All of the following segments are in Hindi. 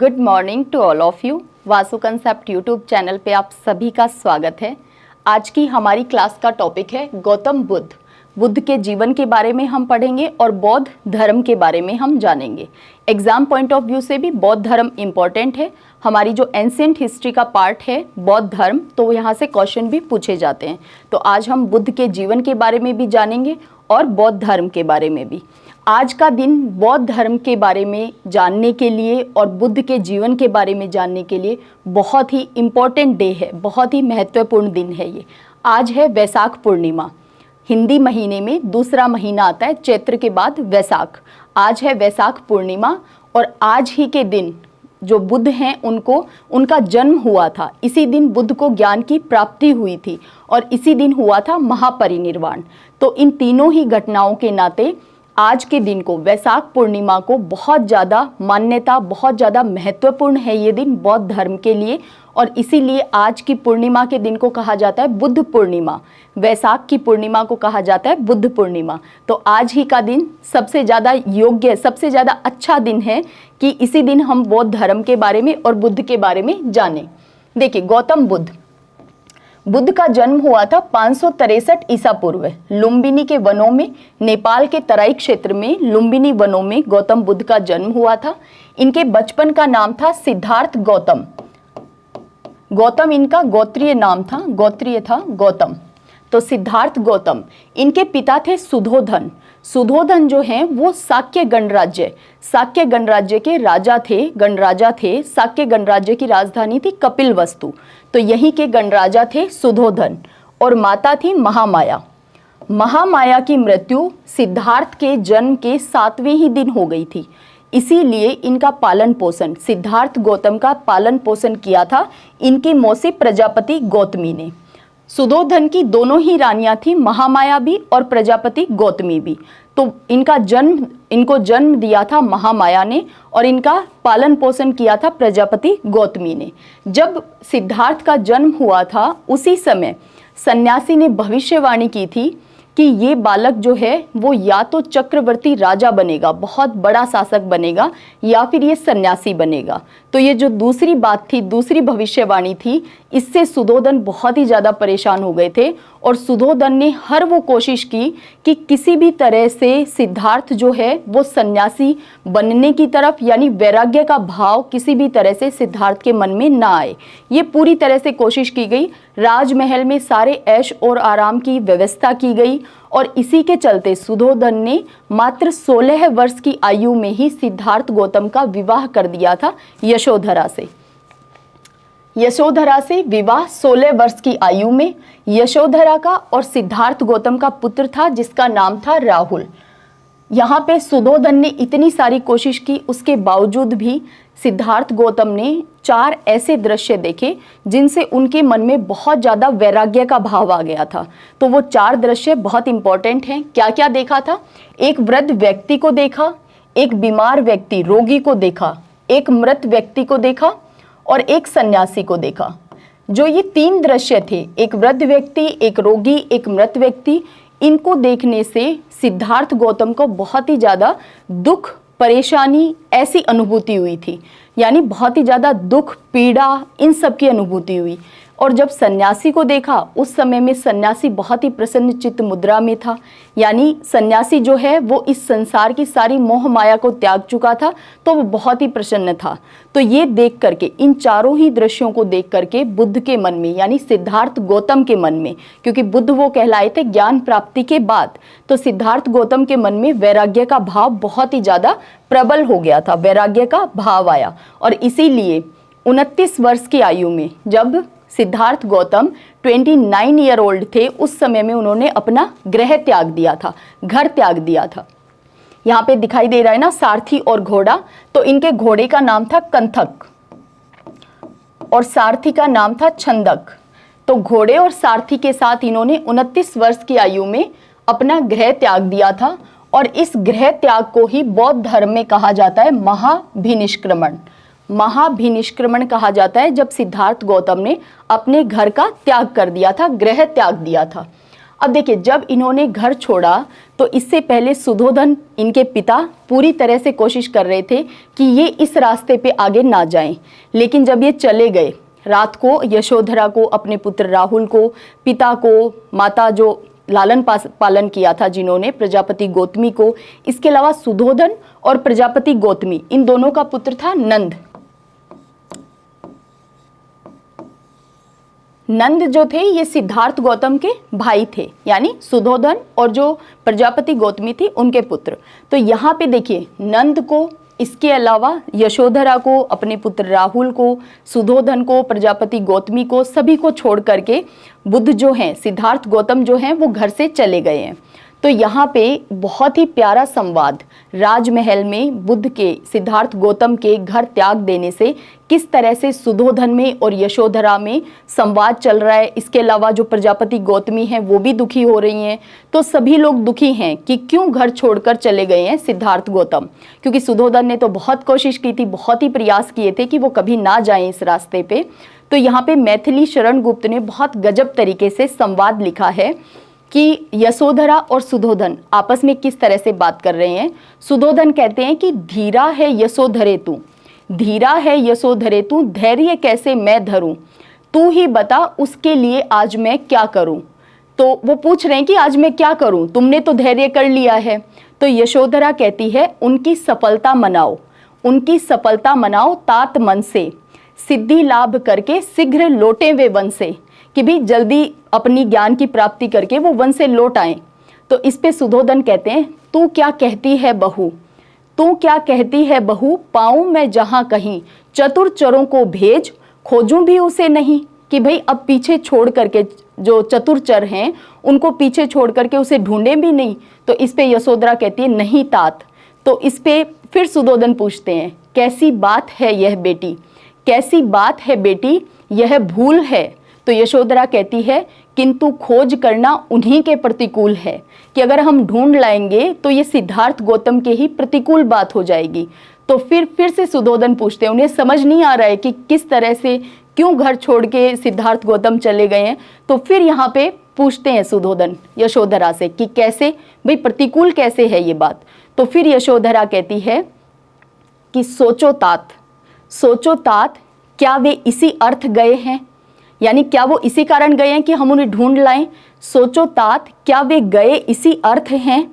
Good morning to all of you. Vasu concept YouTube channel पे आप सभी का स्वागत है। आज की हमारी क्लास का टॉपिक है गौतम बुद्ध। बुद्ध के जीवन के बारे में हम पढ़ेंगे और बौद्ध धर्म के बारे में हम जानेंगे। एग्जाम पॉइंट ऑफ व्यू से भी बौद्ध धर्म इम्पॉर्टेंट है। हमारी जो एंशिएंट हिस्ट्री का पार्ट है बौद्ध धर्म, तो यहाँ से क्वेश्चन भी पूछे जाते हैं। तो आज हम बुद्ध के जीवन के बारे में भी जानेंगे और बौद्ध धर्म के बारे में भी। आज का दिन बौद्ध धर्म के बारे में जानने के लिए और बुद्ध के जीवन के बारे में जानने के लिए बहुत ही इम्पोर्टेंट डे है, बहुत ही महत्वपूर्ण दिन है ये। आज है वैशाख पूर्णिमा। हिंदी महीने में दूसरा महीना आता है चैत्र के बाद वैशाख। आज है वैशाख पूर्णिमा और आज ही के दिन जो बुद्ध हैं उनका जन्म हुआ था। इसी दिन बुद्ध को ज्ञान की प्राप्ति हुई थी और इसी दिन हुआ था महापरिनिर्वाण। तो इन तीनों ही घटनाओं के नाते आज के दिन को, वैशाख पूर्णिमा को बहुत ज़्यादा मान्यता, बहुत ज़्यादा महत्वपूर्ण है ये दिन बौद्ध धर्म के लिए। और इसीलिए आज की पूर्णिमा के दिन को कहा जाता है बुद्ध पूर्णिमा। वैशाख की पूर्णिमा को कहा जाता है बुद्ध पूर्णिमा। तो आज ही का दिन सबसे ज़्यादा योग्य, सबसे ज़्यादा अच्छा दिन है कि इसी दिन हम बौद्ध धर्म के बारे में और बुद्ध के बारे में जानें। देखिए, गौतम बुद्ध का जन्म हुआ था 563 ईसा पूर्व लुम्बिनी के वनों में, नेपाल के तराई क्षेत्र में लुम्बिनी वनों में गौतम बुद्ध का जन्म हुआ था। इनके बचपन का नाम था सिद्धार्थ गौतम। गौतम इनका गोत्रीय नाम था, गोत्रीय था गौतम। तो सिद्धार्थ गौतम। इनके पिता थे सुधोधन। सुधोधन जो हैं वो साक्य गणराज्य के राजा थे, गणराजा थे। साक्य गणराज्य की राजधानी थी कपिलवस्तु। तो यहीं के गणराजा थे सुधोधन। और माता थी महामाया। महामाया की मृत्यु सिद्धार्थ के जन्म के 7वें ही दिन हो गई थी। इसीलिए इनका पालन पोषण, सिद्धार्थ गौतम का पालन पोषण किया था इनकी मौसी प्रजापति गौतमी ने। सुधोधन की दोनों ही रानियां थी, महामाया भी और प्रजापति गौतमी भी। तो इनको जन्म दिया था महामाया ने और इनका पालन पोषण किया था प्रजापति गौतमी ने। जब सिद्धार्थ का जन्म हुआ था उसी समय सन्यासी ने भविष्यवाणी की थी कि ये बालक जो है वो या तो चक्रवर्ती राजा बनेगा, बहुत बड़ा शासक बनेगा, या फिर ये सन्यासी बनेगा। तो ये जो दूसरी बात थी, दूसरी भविष्यवाणी थी, इससे सुधोधन बहुत ही ज़्यादा परेशान हो गए थे। और सुधोधन ने हर वो कोशिश की कि किसी भी तरह से सिद्धार्थ जो है वो सन्यासी बनने की तरफ, यानी वैराग्य का भाव किसी भी तरह से सिद्धार्थ के मन में ना आए। ये पूरी तरह से कोशिश की गई। राजमहल में सारे ऐश और आराम की व्यवस्था की गई और इसी के चलते सुधोधन ने मात्र 16 वर्ष की आयु में ही सिद्धार्थ गौतम का विवाह कर दिया था यशोधरा से। यशोधरा से विवाह 16 वर्ष की आयु में। यशोधरा का और सिद्धार्थ गौतम का पुत्र था जिसका नाम था राहुल। यहाँ पे सुधोधन ने इतनी सारी कोशिश की, उसके बावजूद भी सिद्धार्थ गौतम ने 4 ऐसे दृश्य देखे जिनसे उनके मन में बहुत ज़्यादा वैराग्य का भाव आ गया था। तो वो 4 दृश्य बहुत इंपॉर्टेंट हैं। क्या क्या देखा था? एक वृद्ध व्यक्ति को देखा, एक बीमार व्यक्ति रोगी को देखा, एक मृत व्यक्ति को देखा और एक सन्यासी को देखा। जो ये 3 दृश्य थे, एक वृद्ध व्यक्ति, एक रोगी, एक मृत व्यक्ति, इनको देखने से सिद्धार्थ गौतम को बहुत ही ज़्यादा दुख, परेशानी, ऐसी अनुभूति हुई थी। यानी बहुत ही ज़्यादा दुख, पीड़ा, इन सब की अनुभूति हुई। और जब सन्यासी को देखा, उस समय में सन्यासी बहुत ही प्रसन्न चित्त मुद्रा में था। यानी सन्यासी जो है वो इस संसार की सारी मोह माया को त्याग चुका था, तो वो बहुत ही प्रसन्न था। तो ये देख करके, इन चारों ही दृश्यों को देख करके बुद्ध के मन में, यानी सिद्धार्थ गौतम के मन में, क्योंकि बुद्ध वो कहलाए थे ज्ञान प्राप्ति के बाद, तो सिद्धार्थ गौतम के मन में वैराग्य का भाव बहुत ही ज़्यादा प्रबल हो गया था, वैराग्य का भाव आया। और इसीलिए 29 वर्ष की आयु में जब सिद्धार्थ गौतम 29 ईयर ओल्ड थे, उस समय में उन्होंने अपना गृह त्याग दिया था, घर त्याग दिया था। यहाँ पे दिखाई दे रहा है ना सारथी और घोड़ा। तो इनके घोड़े का नाम था कंथक और सारथी का नाम था छंदक। तो घोड़े और सारथी के साथ इन्होंने 29 वर्ष की आयु में अपना गृह त्याग दिया था। और इस गृह त्याग को ही बौद्ध धर्म में कहा जाता है महाभिनिष्क्रमण। महाभिनिष्क्रमण कहा जाता है जब सिद्धार्थ गौतम ने अपने घर का त्याग कर दिया था, गृह त्याग दिया था। अब देखिए, जब इन्होंने घर छोड़ा तो इससे पहले सुधोधन, इनके पिता, पूरी तरह से कोशिश कर रहे थे कि ये इस रास्ते पे आगे ना जाएं। लेकिन जब ये चले गए, रात को यशोधरा को, अपने पुत्र राहुल को, पिता को, माता जो लालन पालन किया था जिन्होंने, प्रजापति गौतमी को, इसके अलावा सुधोधन और प्रजापति गौतमी, इन दोनों का पुत्र था नंद। नंद जो थे ये सिद्धार्थ गौतम के भाई थे, यानी सुधोधन और जो प्रजापति गौतमी थी उनके पुत्र। तो यहाँ पे देखिए, नंद को, इसके अलावा यशोधरा को, अपने पुत्र राहुल को, सुधोधन को, प्रजापति गौतमी को, सभी को छोड़ करके बुद्ध जो हैं, सिद्धार्थ गौतम जो हैं, वो घर से चले गए हैं। तो यहाँ पे बहुत ही प्यारा संवाद राजमहल में बुद्ध के, सिद्धार्थ गौतम के घर त्याग देने से किस तरह से सुधोधन में और यशोधरा में संवाद चल रहा है। इसके अलावा जो प्रजापति गौतमी हैं वो भी दुखी हो रही हैं। तो सभी लोग दुखी हैं कि क्यों घर छोड़कर चले गए हैं सिद्धार्थ गौतम, क्योंकि सुधोधन ने तो बहुत कोशिश की थी, बहुत ही प्रयास किए थे कि वो कभी ना जाएं इस रास्ते पे। तो यहाँ पे मैथिली शरण गुप्त ने बहुत गजब तरीके से संवाद लिखा है कि यशोधरा और सुधोधन आपस में किस तरह से बात कर रहे हैं। सुधोधन कहते हैं कि धीरा है यशोधरे तू, धीरा है यशोधरे तू, धैर्य कैसे मैं धरूं, तू ही बता उसके लिए आज मैं क्या करूं। तो वो पूछ रहे हैं कि आज मैं क्या करूं, तुमने तो धैर्य कर लिया है। तो यशोधरा कहती है उनकी सफलता मनाओ, उनकी सफलता मनाओ तात मन से, सिद्धि लाभ करके शीघ्र लौटे वे वन से, कि भी जल्दी अपनी ज्ञान की प्राप्ति करके वो वन से लौट आए। तो इस पे सुधोधन कहते हैं तू क्या कहती है बहू, तू क्या कहती है बहू, पाऊं मैं जहां कहीं, चतुर चरों को भेज खोजूं भी उसे नहीं। कि भाई अब पीछे छोड़ करके जो चतुर चर हैं उनको पीछे छोड़ करके उसे ढूंढे भी नहीं। तो इस पे यशोधरा कहती है नहीं तात। तो इस पे फिर सुधोधन पूछते हैं कैसी बात है यह बेटी, कैसी बात है बेटी, यह भूल है। तो यशोधरा कहती है किंतु खोज करना उन्हीं के प्रतिकूल है, कि अगर हम ढूंढ लाएंगे तो ये सिद्धार्थ गौतम के ही प्रतिकूल बात हो जाएगी। तो फिर से सुधोधन पूछते हैं, उन्हें समझ नहीं आ रहा है कि किस तरह से, क्यों घर छोड़ के सिद्धार्थ गौतम चले गए हैं। तो फिर यहाँ पे पूछते हैं सुधोधन यशोधरा से कि कैसे भाई, प्रतिकूल कैसे है ये बात। तो फिर यशोधरा कहती है कि सोचो तात, सोचो तात, क्या वे इसी अर्थ गए हैं, यानी क्या वो इसी कारण गए हैं कि हम उन्हें ढूंढ लाएं। सोचो तात, क्या वे गए इसी अर्थ हैं,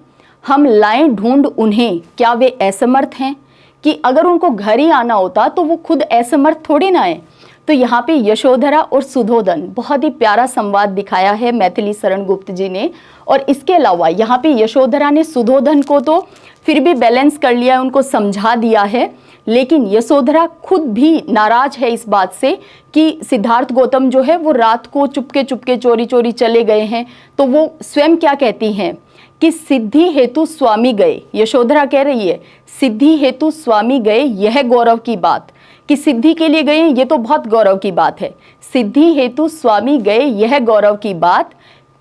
हम लाएं ढूंढ उन्हें, क्या वे असमर्थ हैं। कि अगर उनको घर ही आना होता तो वो खुद असमर्थ थोड़े ना आए। तो यहाँ पे यशोधरा और सुधोधन, बहुत ही प्यारा संवाद दिखाया है मैथिली शरण गुप्त जी ने। और इसके अलावा यहाँ पे यशोधरा ने सुधोधन को तो फिर भी बैलेंस कर लिया है, उनको समझा दिया है, लेकिन यशोधरा खुद भी नाराज है इस बात से कि सिद्धार्थ गौतम जो है वो रात को चुपके चुपके चोरी चोरी चले गए हैं। तो वो स्वयं क्या कहती हैं कि सिद्धि हेतु स्वामी गए, यशोधरा कह रही है सिद्धि हेतु स्वामी गए, यह गौरव की बात, कि सिद्धि के लिए गए हैं ये तो बहुत गौरव की बात है, सिद्धि हेतु स्वामी गए यह गौरव की बात,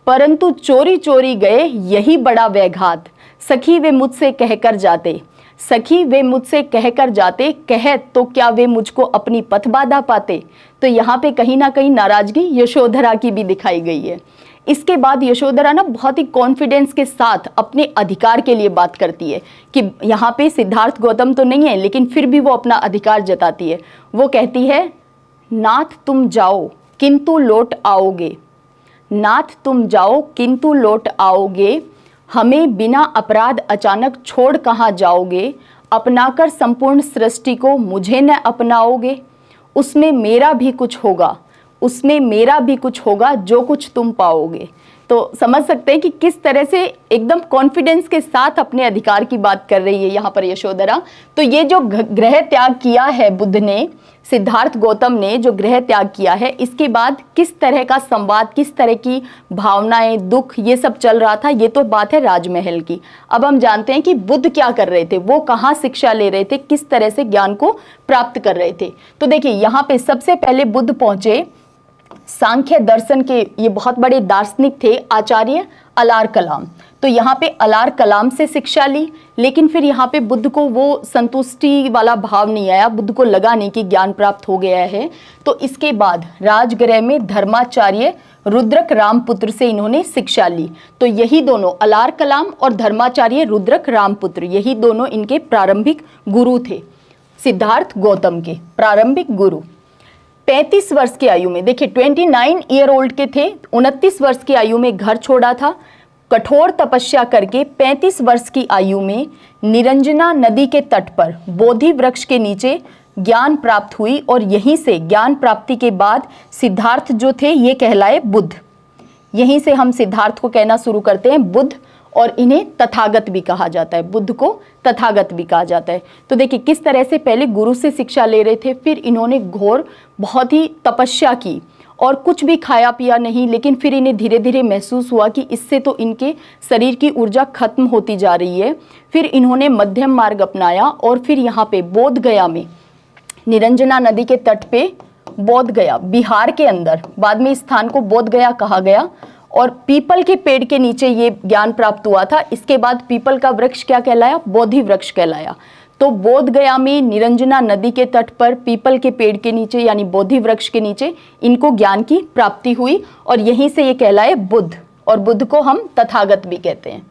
परंतु चोरी चोरी गए यही बड़ा वैघात, सखी वे मुझसे कहकर जाते, सखी वे मुझसे कहकर जाते, कह तो क्या वे मुझको अपनी पथ बाधा पाते। तो यहाँ पे कहीं ना कहीं नाराजगी यशोधरा की भी दिखाई गई है। इसके बाद यशोधरा ना बहुत ही कॉन्फिडेंस के साथ अपने अधिकार के लिए बात करती है कि यहाँ पे सिद्धार्थ गौतम तो नहीं है, लेकिन फिर भी वो अपना अधिकार जताती है। वो कहती है नाथ तुम जाओ किंतु लौट आओगे, नाथ तुम जाओ किंतु लौट आओगे, हमें बिना अपराध अचानक छोड़ कहाँ जाओगे, अपनाकर संपूर्ण सृष्टि को मुझे न अपनाओगे, उसमें मेरा भी कुछ होगा, उसमें मेरा भी कुछ होगा जो कुछ तुम पाओगे। तो समझ सकते हैं कि किस तरह से एकदम कॉन्फिडेंस के साथ अपने अधिकार की बात कर रही है यहाँ पर यशोधरा। तो ये जो गृह त्याग किया है बुद्ध ने, सिद्धार्थ गौतम ने जो गृह त्याग किया है, इसके बाद किस तरह का संवाद, किस तरह की भावनाएं, दुख, ये सब चल रहा था, ये तो बात है राजमहल की। अब हम जानते हैं कि बुद्ध क्या कर रहे थे, वो कहाँ शिक्षा ले रहे थे, किस तरह से ज्ञान को प्राप्त कर रहे थे। तो देखिए यहाँ पे सबसे पहले बुद्ध पहुंचे सांख्य दर्शन के, ये बहुत बड़े दार्शनिक थे, आचार्य अलार कलाम। तो यहाँ पे अलार कलाम से शिक्षा ली, लेकिन फिर यहाँ पे बुद्ध को वो संतुष्टि वाला भाव नहीं आया, बुद्ध को लगा नहीं कि ज्ञान प्राप्त हो गया है। तो इसके बाद राजगृह में धर्माचार्य रुद्रक रामपुत्र से इन्होंने शिक्षा ली। तो यही दोनों अलार कलाम और धर्माचार्य रुद्रक रामपुत्र, यही दोनों इनके प्रारंभिक गुरु थे, सिद्धार्थ गौतम के प्रारंभिक गुरु। 35 वर्ष की आयु में, देखिए 29 ईयर ओल्ड के थे, 29 वर्ष की आयु में घर छोड़ा था। कठोर तपस्या करके 35 वर्ष की आयु में निरंजना नदी के तट पर बोधि वृक्ष के नीचे ज्ञान प्राप्त हुई और यहीं से ज्ञान प्राप्ति के बाद सिद्धार्थ जो थे ये कहलाए बुद्ध। यहीं से हम सिद्धार्थ को कहना शुरू करते हैं बुद्ध, और इन्हें तथागत भी कहा जाता है, बुद्ध को तथागत भी कहा जाता है। तो देखिए किस तरह से पहले गुरु से शिक्षा ले रहे थे, फिर इन्होंने घोर बहुत ही तपस्या की और कुछ भी खाया पिया नहीं, लेकिन फिर इन्हें धीरे धीरे महसूस हुआ कि इससे तो इनके शरीर की ऊर्जा खत्म होती जा रही है। फिर इन्होंने मध्यम मार्ग अपनाया और फिर यहाँ पे बोध गया में, निरंजना नदी के तट पे बोध गया बिहार के अंदर, बाद में इस स्थान को बोध गया कहा गया, और पीपल के पेड़ के नीचे ये ज्ञान प्राप्त हुआ था। इसके बाद पीपल का वृक्ष क्या कहलाया, बोधि वृक्ष कहलाया। तो बोध गया में निरंजना नदी के तट पर पीपल के पेड़ के नीचे यानी बोधि वृक्ष के नीचे इनको ज्ञान की प्राप्ति हुई और यहीं से ये कहलाए बुद्ध, और बुद्ध को हम तथागत भी कहते हैं।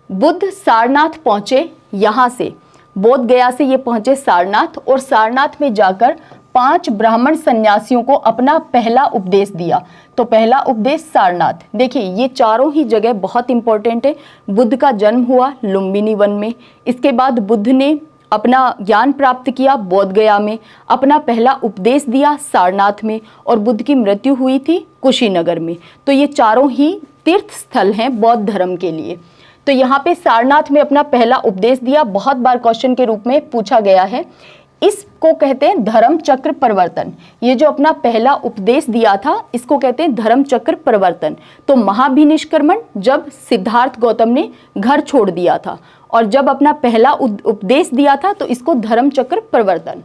बुद्ध सारनाथ पहुंचे, यहाँ से बोध गया से ये पहुंचे सारनाथ, और सारनाथ में जाकर 5 ब्राह्मण सन्यासियों को अपना पहला उपदेश दिया। तो पहला उपदेश सारनाथ, देखिए ये चारों ही जगह बहुत इंपॉर्टेंट है। बुद्ध का जन्म हुआ लुम्बिनी वन में, इसके बाद बुद्ध ने अपना ज्ञान प्राप्त किया बोध गया में, अपना पहला उपदेश दिया सारनाथ में, और बुद्ध की मृत्यु हुई थी कुशीनगर में। तो ये चारों ही तीर्थ स्थल हैं बौद्ध धर्म के लिए। तो यहाँ पे सारनाथ में अपना पहला उपदेश दिया, बहुत बार क्वेश्चन के रूप में पूछा गया है। इसको कहते हैं धर्म चक्र परिवर्तन। ये जो अपना पहला उपदेश दिया था इसको कहते हैं धर्म चक्र परिवर्तन। तो महाभिनिष्क्रमण जब सिद्धार्थ गौतम ने घर छोड़ दिया था, और जब अपना पहला उपदेश दिया था तो इसको धर्म चक्र परिवर्तन।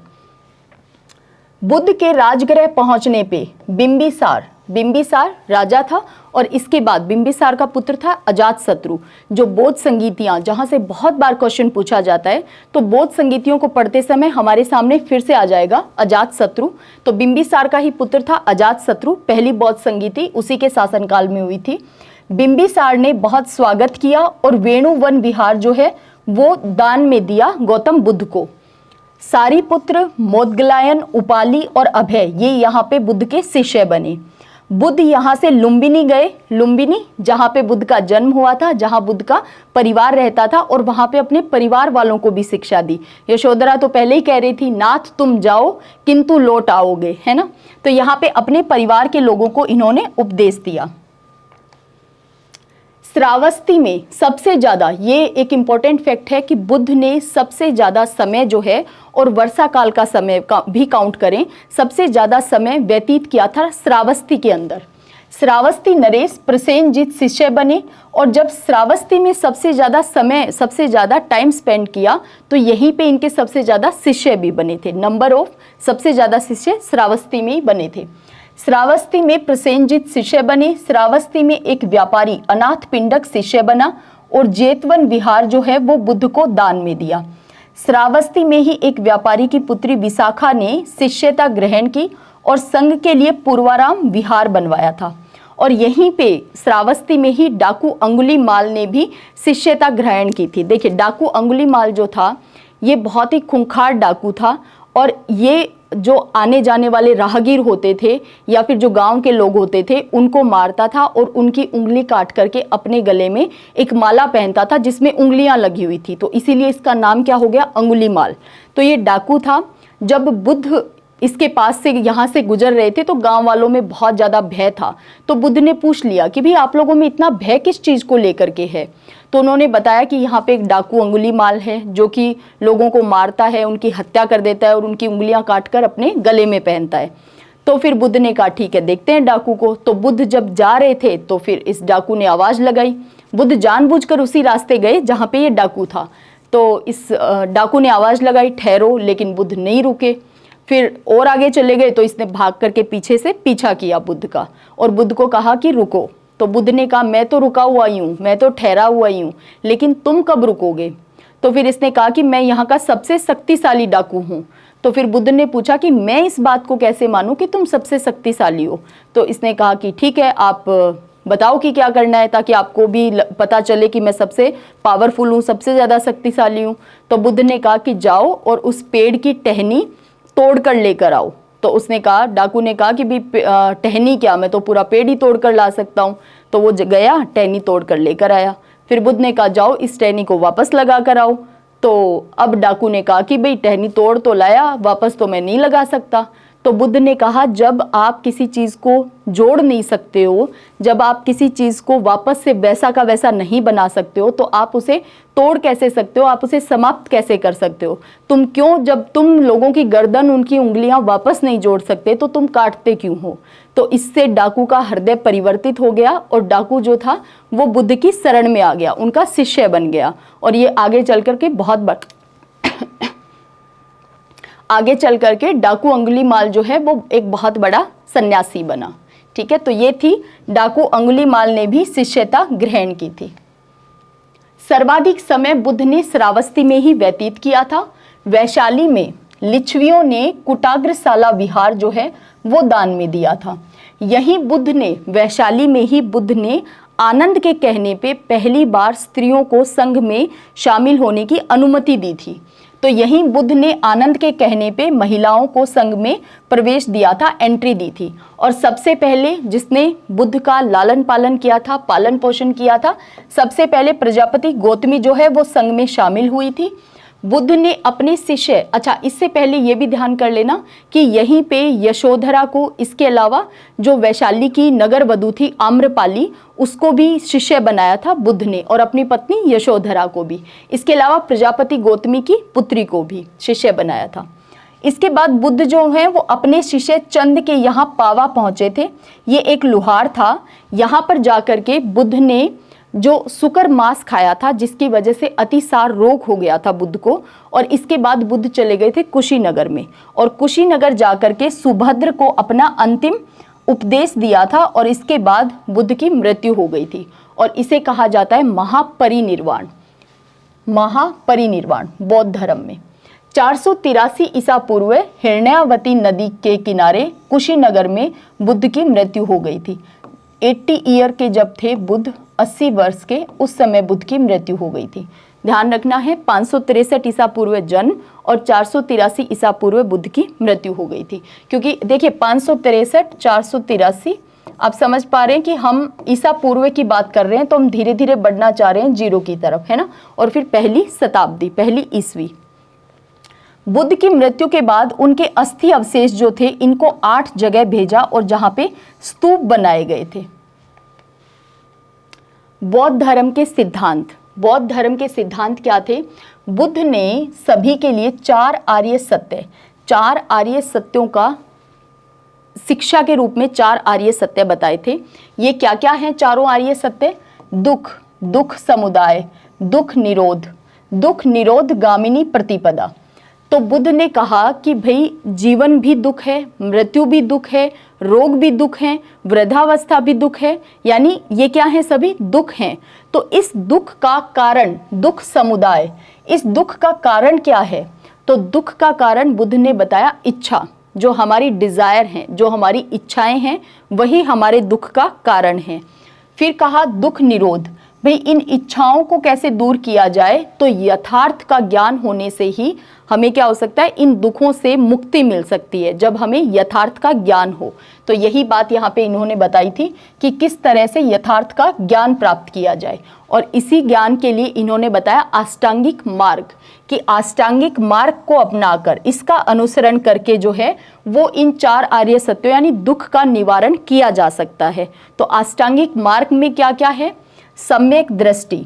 बुद्ध के राजगृह पहुंचने पे बिंबिसार राजा था, और इसके बाद बिंबिसार का पुत्र था अजातशत्रु, जो बौद्ध संगीतियां, जहां से बहुत बार क्वेश्चन पूछा जाता है, तो बौद्ध संगीतियों को पढ़ते समय हमारे सामने फिर से आ जाएगा अजातशत्रु। तो बिंबिसार का ही पुत्र था अजातशत्रु, पहली बौद्ध संगीति उसी के शासनकाल में हुई थी। बिंबिसार ने बहुत स्वागत किया और वेणु वन विहार जो है वो दान में दिया गौतम बुद्ध को। सारीपुत्र, मोदगलायन, उपाली और अभय ये यहाँ पे बुद्ध के शिष्य बने। बुद्ध यहाँ से लुम्बिनी गए, लुम्बिनी जहाँ पे बुद्ध का जन्म हुआ था, जहाँ बुद्ध का परिवार रहता था, और वहाँ पे अपने परिवार वालों को भी शिक्षा दी। यशोधरा तो पहले ही कह रही थी नाथ तुम जाओ किंतु लौट आओगे, है ना। तो यहाँ पे अपने परिवार के लोगों को इन्होंने उपदेश दिया। श्रावस्ती में सबसे ज़्यादा, ये एक इम्पॉर्टेंट फैक्ट है कि बुद्ध ने सबसे ज़्यादा समय जो है, और वर्षा काल का समय भी काउंट करें, सबसे ज़्यादा समय व्यतीत किया था श्रावस्ती के अंदर। श्रावस्ती नरेश प्रसेनजीत शिष्य बने, और जब श्रावस्ती में सबसे ज़्यादा टाइम स्पेंड किया तो यहीं पे इनके सबसे ज़्यादा शिष्य भी बने थे। नंबर ऑफ सबसे ज़्यादा शिष्य श्रावस्ती में ही बने थे। श्रावस्ती में प्रसेनजीत शिष्य बने, श्रावस्ती में एक व्यापारी अनाथ पिंडक शिष्य बना, और जेतवन विहार जो है वो बुद्ध को दान में दिया। श्रावस्ती में ही एक व्यापारी की पुत्री विशाखा ने शिष्यता ग्रहण की और संघ के लिए पूर्वाराम विहार बनवाया था, और यहीं पे श्रावस्ती में ही डाकू अंगुलीमाल ने भी शिष्यता ग्रहण की थी। देखिए डाकू अंगुलीमाल जो था ये बहुत ही खूंखार डाकू था, और ये जो आने जाने वाले राहगीर होते थे या फिर जो गांव के लोग होते थे उनको मारता था, और उनकी उंगली काट करके अपने गले में एक माला पहनता था जिसमें उंगलियां लगी हुई थी, तो इसीलिए इसका नाम क्या हो गया, अंगुलीमाल। तो ये डाकू था। जब बुद्ध इसके पास से यहाँ से गुजर रहे थे तो गांव वालों में बहुत ज़्यादा भय था। तो बुद्ध ने पूछ लिया कि भाई आप लोगों में इतना भय किस चीज़ को लेकर के है। तो उन्होंने बताया कि यहाँ पे एक डाकू अंगुलीमाल है जो कि लोगों को मारता है, उनकी हत्या कर देता है और उनकी उंगलियां काटकर अपने गले में पहनता है। तो फिर बुद्ध ने कहा ठीक है देखते हैं डाकू को। तो बुद्ध जब जा रहे थे तो फिर इस डाकू ने आवाज़ लगाई। बुद्ध जानबूझकर उसी रास्ते गए जहाँ पे ये डाकू था। तो इस डाकू ने आवाज़ लगाई ठहरो, लेकिन बुद्ध नहीं रुके। फिर और आगे चले गए तो इसने भाग करके पीछे से पीछा किया बुद्ध का, और बुद्ध को कहा कि रुको। तो बुद्ध ने कहा मैं तो रुका हुआ ही हूँ, मैं तो ठहरा हुआ ही हूँ, लेकिन तुम कब रुकोगे। तो फिर इसने कहा कि मैं यहाँ का सबसे शक्तिशाली डाकू हूँ, तो फिर बुद्ध ने पूछा कि मैं इस बात को कैसे मानूं कि तुम सबसे शक्तिशाली हो। तो इसने कहा कि ठीक है, आप बताओ कि क्या करना है ताकि आपको भी पता चले कि मैं सबसे पावरफुल हूँ, सबसे ज़्यादा शक्तिशाली हूँ। तो बुद्ध ने कहा कि जाओ और उस पेड़ की टहनी तोड़ कर लेकर आओ। तो उसने कहा, डाकू ने कहा कि भी टहनी क्या, मैं तो पूरा पेड़ ही तोड़ कर ला सकता हूँ। तो वो गया, टहनी तोड़ कर लेकर आया। फिर बुद्ध ने कहा जाओ इस टहनी को वापस लगा कर आओ। तो अब डाकू ने कहा कि भाई टहनी तोड़ तो लाया, वापस तो मैं नहीं लगा सकता। तो बुद्ध ने कहा जब आप किसी चीज़ को जोड़ नहीं सकते हो, जब आप किसी चीज़ को वापस से वैसा का वैसा नहीं बना सकते हो, तो आप उसे तोड़ कैसे सकते हो, आप उसे समाप्त कैसे कर सकते हो? तुम क्यों, जब तुम लोगों की गर्दन, उनकी उंगलियां वापस नहीं जोड़ सकते तो तुम काटते क्यों हो? तो इससे डाकू का हृदय परिवर्तित हो गया और डाकू जो था वो बुद्ध की शरण में आ गया, उनका शिष्य बन गया। और ये आगे चल करके आगे चल करके डाकू अंगुलीमाल जो है वो एक बहुत बड़ा सन्यासी बना। ठीक है, तो ये थी डाकू अंगुलीमाल ने भी शिष्यता ग्रहण की थी। सर्वाधिक समय बुद्ध ने श्रावस्ती में ही व्यतीत किया था। वैशाली में लिच्छवियों ने कुटाग्रशाला विहार जो है वो दान में दिया था। यही बुद्ध ने, वैशाली में ही बुद्ध ने आनंद के कहने पे पहली बार स्त्रियों को संघ में शामिल होने की अनुमति दी थी। तो यही बुद्ध ने आनंद के कहने पे महिलाओं को संघ में प्रवेश दिया था, एंट्री दी थी। और सबसे पहले जिसने बुद्ध का लालन पालन किया था, पालन पोषण किया था, सबसे पहले प्रजापति गौतमी जो है वो संघ में शामिल हुई थी। बुद्ध ने अपने शिष्य, अच्छा इससे पहले ये भी ध्यान कर लेना कि यहीं पे यशोधरा को, इसके अलावा जो वैशाली की नगर वधू थी आम्रपाली, उसको भी शिष्य बनाया था बुद्ध ने, और अपनी पत्नी यशोधरा को भी। इसके अलावा प्रजापति गौतमी की पुत्री को भी शिष्य बनाया था। इसके बाद बुद्ध जो है वो अपने शिष्य चंद के यहाँ पावा पहुंचे थे। ये एक लुहार था। यहाँ पर जाकर के बुद्ध ने जो सुकर मांस खाया था, जिसकी वजह से अतिसार रोग हो गया था बुद्ध को। और इसके बाद बुद्ध चले गए थे कुशीनगर में, और कुशीनगर जाकर के सुभद्र को अपना अंतिम उपदेश दिया था। और इसके बाद बुद्ध की मृत्यु हो गई थी, और इसे कहा जाता है महापरिनिर्वाण। महापरिनिर्वाण बौद्ध धर्म में 483 ईसा पूर्व हिरण्यावती नदी के किनारे कुशीनगर में बुद्ध की मृत्यु हो गई थी। 80 ईयर के जब थे बुद्ध, 80 वर्ष के, उस समय बुद्ध की मृत्यु हो गई थी। ध्यान रखना है 563 ईसा पूर्व जन्म और 483 ईसा पूर्व बुद्ध की मृत्यु हो गई थी। क्योंकि देखिए 563, 483, आप समझ पा रहे हैं कि हम ईसा पूर्व की बात कर रहे हैं, तो हम धीरे धीरे बढ़ना चाह रहे हैं जीरो की तरफ, है ना। और फिर पहली शताब्दी, पहली ईस्वी। बुद्ध की मृत्यु के बाद उनके अस्थि अवशेष जो थे, इनको 8 जगह भेजा और जहां पे स्तूप बनाए गए थे। बौद्ध धर्म के सिद्धांत, बौद्ध धर्म के सिद्धांत क्या थे? बुद्ध ने सभी के लिए 4 आर्य सत्य, 4 आर्य सत्यों का शिक्षा के रूप में 4 आर्य सत्य बताए थे। ये क्या क्या हैं चारों आर्य सत्य? दुख, दुख समुदाय, दुख निरोध, दुख निरोध गामिनी प्रतिपदा। तो बुद्ध ने कहा कि भाई जीवन भी दुख है, मृत्यु भी दुख है, रोग भी दुख है, वृद्धावस्था भी दुख है, यानी ये क्या है? सभी दुख हैं। तो इस दुख का कारण, दुख समुदाय, इस दुख का कारण क्या है? तो दुख का कारण बुद्ध ने बताया इच्छा, जो हमारी डिजायर है, जो हमारी इच्छाएं हैं, वही हमारे दुख का कारण है। फिर कहा दुख निरोध, भाई इन इच्छाओं को कैसे दूर किया जाए? तो यथार्थ का ज्ञान होने से ही हमें क्या हो सकता है? इन दुखों से मुक्ति मिल सकती है, जब हमें यथार्थ का ज्ञान हो। तो यही बात यहाँ पे इन्होंने बताई थी कि किस तरह से यथार्थ का ज्ञान प्राप्त किया जाए। और इसी ज्ञान के लिए इन्होंने बताया अष्टांगिक मार्ग, कि अष्टांगिक मार्ग को अपनाकर, इसका अनुसरण करके जो है वो इन 4 आर्य सत्यों यानी दुख का निवारण किया जा सकता है। तो अष्टांगिक मार्ग में क्या क्या है? सम्यक दृष्टि,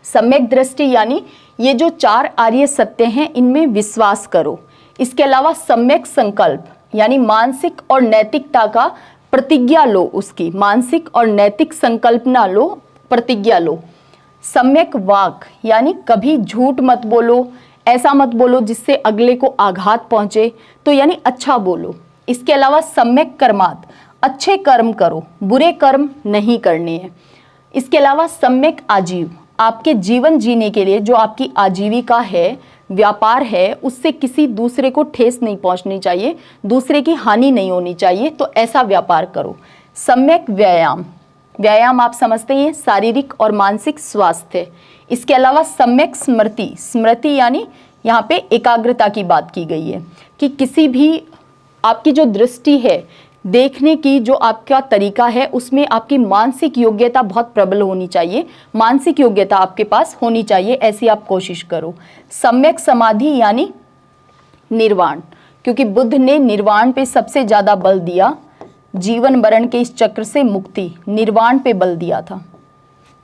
सम्यक दृष्टि यानी ये जो 4 आर्य सत्य हैं इनमें विश्वास करो। इसके अलावा सम्यक संकल्प यानी मानसिक और नैतिकता का प्रतिज्ञा लो, उसकी मानसिक और नैतिक संकल्पना लो, प्रतिज्ञा लो। सम्यक वाक यानी कभी झूठ मत बोलो, ऐसा मत बोलो जिससे अगले को आघात पहुंचे, तो यानी अच्छा बोलो। इसके अलावा सम्यक कर्मात, अच्छे कर्म करो, बुरे कर्म नहीं करने हैं। इसके अलावा सम्यक आजीव, आपके जीवन जीने के लिए जो आपकी आजीविका है, व्यापार है उससे किसी दूसरे को ठेस नहीं पहुंचनी चाहिए, दूसरे की हानि नहीं होनी चाहिए, तो ऐसा व्यापार करो। सम्यक व्यायाम, व्यायाम आप समझते हैं शारीरिक और मानसिक स्वास्थ्य। इसके अलावा सम्यक स्मृति, स्मृति यानी यहाँ पे एकाग्रता की बात की गई है कि किसी भी आपकी जो दृष्टि है, देखने की जो आपका तरीका है, उसमें आपकी मानसिक योग्यता बहुत प्रबल होनी चाहिए, मानसिक योग्यता आपके पास होनी चाहिए, ऐसी आप कोशिश करो। सम्यक समाधि यानी निर्वाण, क्योंकि बुद्ध ने निर्वाण पे सबसे ज़्यादा बल दिया, जीवन मरण के इस चक्र से मुक्ति, निर्वाण पे बल दिया था।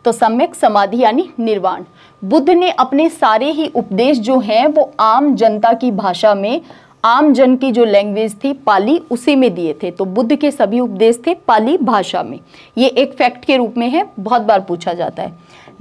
तो सम्यक समाधि यानी निर्वाण। बुद्ध ने अपने सारे ही उपदेश जो हैं वो आम जनता की भाषा में, आम जन की जो लैंग्वेज थी पाली, उसी में दिए थे। तो बुद्ध के सभी उपदेश थे पाली भाषा में। ये एक फैक्ट के रूप में है, बहुत बार पूछा जाता है।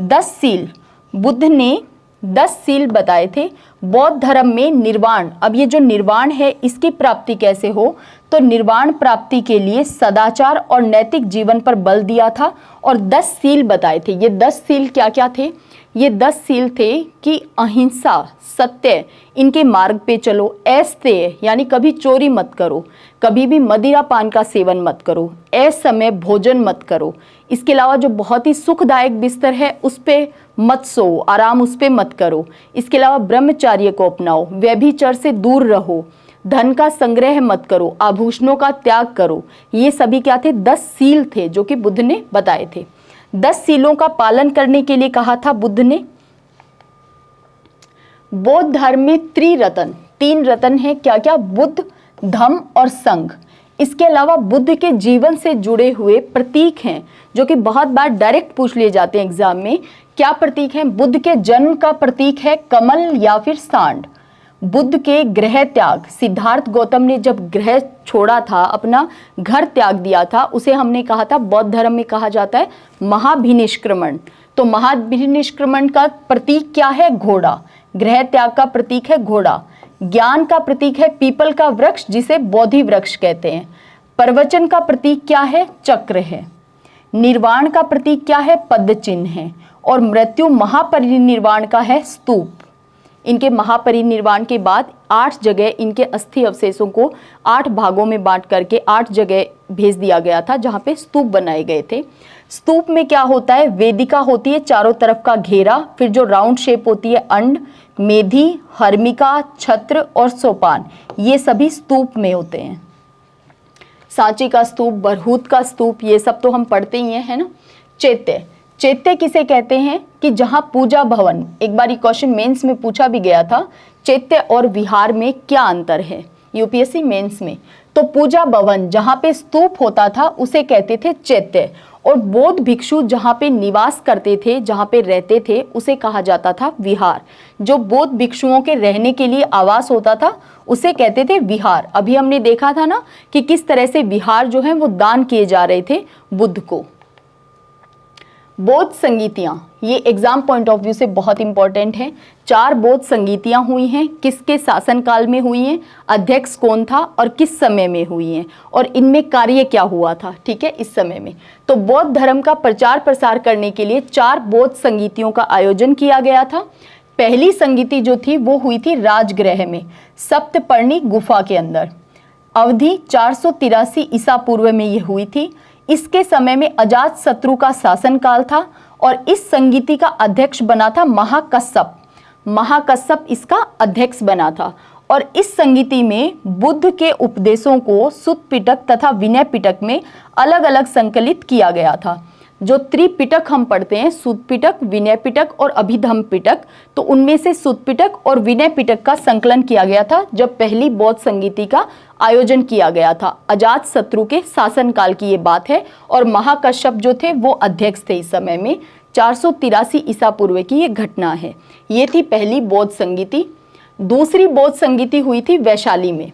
10 सील, बुद्ध ने 10 सील बताए थे। बौद्ध धर्म में निर्वाण, अब ये जो निर्वाण है इसकी प्राप्ति कैसे हो, तो निर्वाण प्राप्ति के लिए सदाचार और नैतिक जीवन पर बल दिया था और 10 सील बताए थे। ये 10 सील क्या क्या थे? ये 10 सील थे कि अहिंसा, सत्य, इनके मार्ग पे चलो, अस्तेय यानी कभी चोरी मत करो, कभी भी मदिरा पान का सेवन मत करो, असमय भोजन मत करो। इसके अलावा जो बहुत ही सुखदायक बिस्तर है उस पे मत सो, आराम उस पे मत करो। इसके अलावा ब्रह्मचर्य को अपनाओ, व्यभिचार से दूर रहो, धन का संग्रह मत करो, आभूषणों का त्याग करो। ये सभी क्या थे? 10 सील थे जो कि बुद्ध ने बताए थे। 10 सीलों का पालन करने के लिए कहा था बुद्ध ने। बौद्ध धर्म में त्रिरत्न, 3 रत्न हैं, क्या क्या? बुद्ध, धम्म और संघ। इसके अलावा बुद्ध के जीवन से जुड़े हुए प्रतीक हैं जो कि बहुत बार डायरेक्ट पूछ लिए जाते हैं एग्जाम में। क्या प्रतीक हैं? बुद्ध के जन्म का प्रतीक है कमल या फिर सांड। बुद्ध के गृह त्याग, सिद्धार्थ गौतम ने जब गृह छोड़ा था, अपना घर त्याग दिया था, उसे हमने कहा था, बौद्ध धर्म में कहा जाता है महाभिनिष्क्रमण। तो महाभिनिष्क्रमण का प्रतीक क्या है? घोड़ा। गृह त्याग का प्रतीक है घोड़ा। ज्ञान का प्रतीक है पीपल का वृक्ष, जिसे बोधि वृक्ष कहते हैं। प्रवचन का प्रतीक क्या है? चक्र है। निर्वाण का प्रतीक क्या है? पद चिन्ह है। और मृत्यु महापरिनिर्वाण का है स्तूप। इनके महापरिनिर्वाण के बाद 8 जगह इनके अस्थि अवशेषों को 8 भागों में बांट करके 8 जगह भेज दिया गया था जहाँ पे स्तूप बनाए गए थे। स्तूप में क्या होता है? वेदिका होती है, चारों तरफ का घेरा, फिर जो राउंड शेप होती है अंड, मेधी, हर्मिका, छत्र और सोपान, ये सभी स्तूप में होते हैं। सांची का स्तूप, बरहूत का स्तूप, ये सब तो हम पढ़ते ही हैं, है ना। चैत्य, चैत्य किसे कहते हैं? कि जहां पूजा भवन, एक बार ये क्वेश्चन मेंस में पूछा भी गया था, चैत्य और विहार में क्या अंतर है, यूपीएससी मेंस में। तो पूजा भवन जहां पे स्तूप होता था उसे कहते थे चैत्य, और बौद्ध भिक्षु जहां पे निवास करते थे, जहां पे रहते थे, उसे कहा जाता था विहार। जो बौद्ध भिक्षुओं के रहने के लिए आवास होता था उसे कहते थे विहार। अभी हमने देखा था ना कि किस तरह से विहार जो है वो दान किए जा रहे थे बुद्ध को। बौद्ध संगीतियाँ, ये एग्जाम पॉइंट ऑफ व्यू से बहुत इंपॉर्टेंट है। 4 बौद्ध संगीतियाँ हुई हैं, किसके शासनकाल में हुई हैं, अध्यक्ष कौन था और किस समय में हुई हैं, और इनमें कार्य क्या हुआ था, ठीक है, इस समय में। तो बौद्ध धर्म का प्रचार प्रसार करने के लिए 4 बौद्ध संगीतियों का आयोजन किया गया था। पहली संगीति जो थी वो हुई थी राजगृह में, सप्तपर्णी गुफा के अंदर। अवधि 483 ईसा पूर्व में ये हुई थी। इसके समय में अजात शत्रु का शासनकाल था और इस संगीति का अध्यक्ष बना था महाकश्यप। महाकश्यप इसका अध्यक्ष बना था और इस संगीति में बुद्ध के उपदेशों को सुत्त पिटक तथा विनय पिटक में अलग अलग संकलित किया गया था। जो त्रिपिटक हम पढ़ते हैं, सुत्त पिटक, विनय पिटक और अभिधम्म पिटक, तो उनमें से सुत्त पिटक और विनय पिटक का संकलन किया गया था जब पहली बौद्ध संगीति का आयोजन किया गया था। अजात शत्रु के शासनकाल की ये बात है और महाकश्यप जो थे वो अध्यक्ष थे इस समय में। 483 ईसा पूर्व की ये घटना है। ये थी पहली बौद्ध संगीति। दूसरी बौद्ध संगीति हुई थी वैशाली में।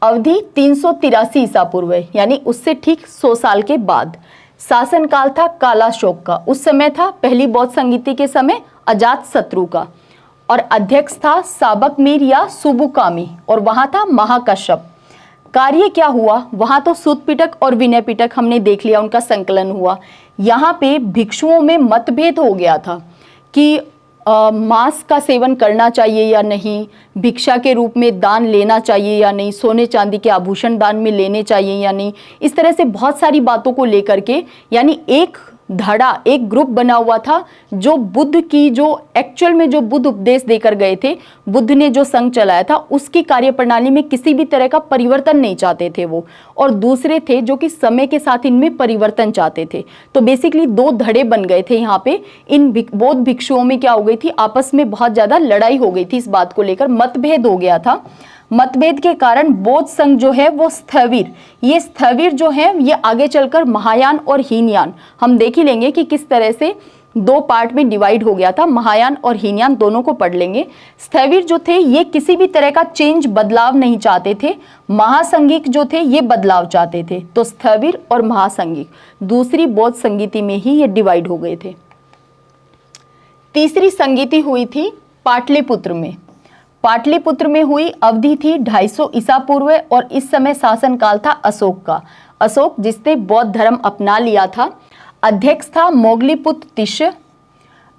अवधि 383 ईसा पूर्व, यानी उससे ठीक 100 साल के बाद। शासनकाल था कालाशोक का, उस समय था पहली बौद्ध संगीति के समय अजात शत्रु का, और अध्यक्ष था साबकमीर या सुबुकामी, और वहां था महाकश्यप। कार्य क्या हुआ? वहां तो सुत्त पिटक और विनय पिटक हमने देख लिया, उनका संकलन हुआ। यहाँ पे भिक्षुओं में मतभेद हो गया था कि मांस का सेवन करना चाहिए या नहीं, भिक्षा के रूप में दान लेना चाहिए या नहीं, सोने चांदी के आभूषण दान में लेने चाहिए या नहीं, इस तरह से बहुत सारी बातों को लेकर के यानी एक धड़ा, एक ग्रुप बना हुआ था जो बुद्ध की, जो एक्चुअल में जो बुद्ध उपदेश देकर गए थे, बुद्ध ने जो संघ चलाया था उसकी कार्यप्रणाली में किसी भी तरह का परिवर्तन नहीं चाहते थे वो, और दूसरे थे जो कि समय के साथ इनमें परिवर्तन चाहते थे। तो बेसिकली दो धड़े बन गए थे यहाँ पे। इन बौद्ध भिक्षुओं में क्या हो गई थी, आपस में बहुत ज्यादा लड़ाई हो गई थी, इस बात को लेकर मतभेद हो गया था। मतभेद के कारण बौद्ध संघ जो है वो स्थविर, ये स्थविर जो है ये आगे चलकर महायान और हीनयान, हम देख ही लेंगे कि किस तरह से दो पार्ट में डिवाइड हो गया था, महायान और हीनयान दोनों को पढ़ लेंगे। स्थविर जो थे ये किसी भी तरह का चेंज, बदलाव नहीं चाहते थे। महासंघिक जो थे ये बदलाव चाहते थे। तो स्थविर और महासंघिक दूसरी बौद्ध संगीति में ही ये डिवाइड हो गए थे। तीसरी संगीति हुई थी पाटलिपुत्र में। पाटलिपुत्र में हुई, अवधि थी 250 ईसा पूर्व और इस समय शासनकाल था अशोक का। अशोक जिसने बौद्ध धर्म अपना लिया था। अध्यक्ष था मोगलीपुत्र तिष्य।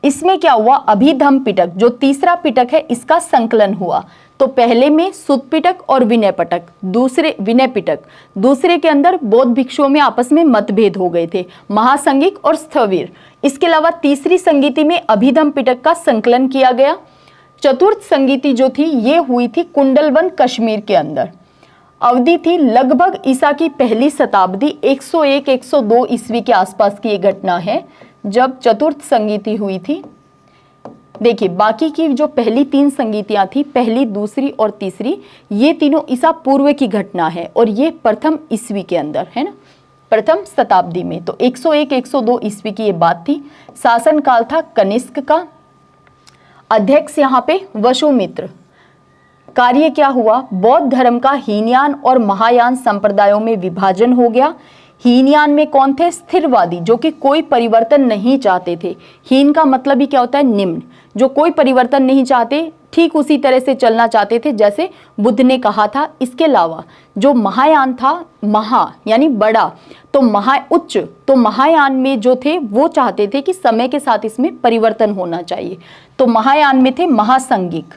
इसमें क्या हुआ, अभिधम्म पिटक जो तीसरा पिटक है इसका संकलन हुआ। तो पहले में सुत्त पिटक और विनय पिटक, दूसरे विनय पिटक, दूसरे के अंदर बौद्ध भिक्षुओं में आपस में मतभेद हो गए थे, महासंघिक और स्थविर। इसके अलावा तीसरी संगीति में अभिधम्म पिटक का संकलन किया गया। चतुर्थ संगीति जो थी ये हुई थी कुंडलबंद कश्मीर के अंदर। अवधि थी लगभग ईसा की पहली शताब्दी, 101-102 ईस्वी के आसपास की ये घटना है जब चतुर्थ संगीति हुई थी। देखिए बाकी की जो पहली तीन संगीतियां थी, पहली, दूसरी और तीसरी, ये तीनों ईसा पूर्व की घटना है और ये प्रथम ईस्वी के अंदर है ना, प्रथम शताब्दी में। तो 101-102 ईस्वी की ये बात थी। शासनकाल था कनिष्क का। अध्यक्ष यहाँ पे वसुमित्र। कार्य क्या हुआ, बौद्ध धर्म का हीनयान और महायान संप्रदायों में विभाजन हो गया। हीनयान में कौन थे, स्थिरवादी, जो कि कोई परिवर्तन नहीं चाहते थे। हीन का मतलब ही क्या होता है, निम्न, जो कोई परिवर्तन नहीं चाहते, ठीक उसी तरह से चलना चाहते थे जैसे बुद्ध ने कहा था। इसके अलावा जो महायान था, महा यानी बड़ा, तो उच्च, तो महायान में जो थे वो चाहते थे कि समय के साथ इसमें परिवर्तन होना चाहिए। तो महायान में थे महासंघिक।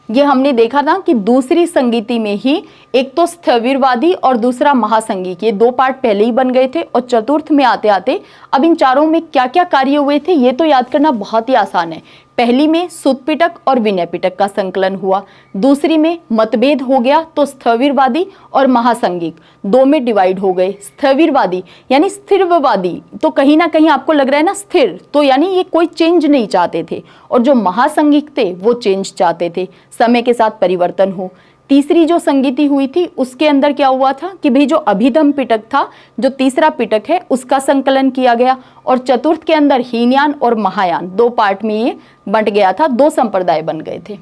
ये हमने देखा था कि दूसरी संगीति में ही एक तो स्थविरवादी और दूसरा महासंघिक, ये दो पार्ट पहले ही बन गए थे। और चतुर्थ में आते आते अब इन चारों में क्या क्या कार्य हुए थे ये तो याद करना बहुत ही आसान है। पहली में सुत्त पिटक और विनय पिटक का संकलन हुआ। दूसरी में मतभेद हो गया तो स्थविरवादी और महासंघिक दो में डिवाइड हो गए। स्थविरवादी यानी स्थिरवादी, तो कहीं ना कहीं आपको लग रहा है ना स्थिर, तो यानी ये कोई चेंज नहीं चाहते थे। और जो महासंघिक थे वो चेंज चाहते थे, समय के साथ परिवर्तन हो। तीसरी जो संगीति हुई थी उसके अंदर क्या हुआ था कि भाई जो अभिधम्म पिटक था, जो तीसरा पिटक है, उसका संकलन किया गया। और चतुर्थ के अंदर हीनयान और महायान दो पार्ट में ये बंट गया था, दो संप्रदाय बन गए थे।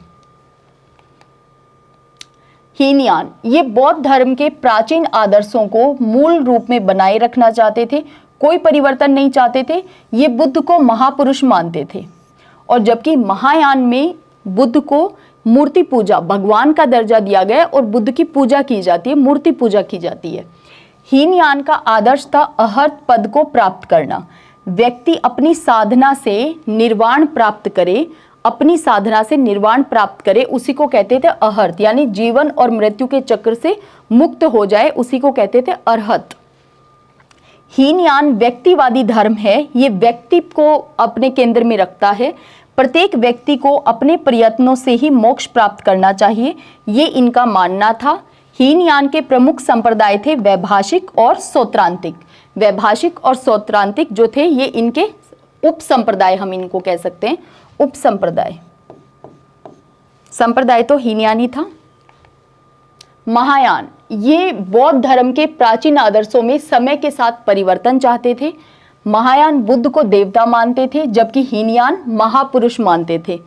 हीनयान ये बौद्ध धर्म के प्राचीन आदर्शों को मूल रूप में बनाए रखना चाहते थे, कोई परिवर्तन नहीं चाहते थे। ये बुद्ध को महापुरुष मानते थे। और जबकि महायान में बुद्ध को मूर्ति पूजा, भगवान का दर्जा दिया गया और बुद्ध की पूजा की जाती है, मूर्ति पूजा की जाती है। हीनयान का आदर्श था अहर्त पद को प्राप्त करना। व्यक्ति अपनी साधना से निर्वाण प्राप्त करे, अपनी साधना से निर्वाण प्राप्त करे, उसी को कहते थे अहर्त, यानी जीवन और मृत्यु के चक्र से मुक्त हो जाए, उसी को कहते थे अरहत। हीनयान व्यक्तिवादी धर्म है, ये व्यक्ति को अपने केंद्र में रखता है। प्रत्येक व्यक्ति को अपने प्रयत्नों से ही मोक्ष प्राप्त करना चाहिए, ये इनका मानना था। हीनयान के प्रमुख संप्रदाय थे वैभाषिक और सौत्रांतिक। वैभाषिक और सौत्रांतिक जो थे ये इनके उप संप्रदाय, हम इनको कह सकते हैं उप संप्रदाय। संप्रदाय तो हीनयान ही था। महायान ये बौद्ध धर्म के प्राचीन आदर्शों में समय के साथ परिवर्तन चाहते थे। महायान बुद्ध को देवता मानते थे, जबकि हीनयान महापुरुष मानते थे।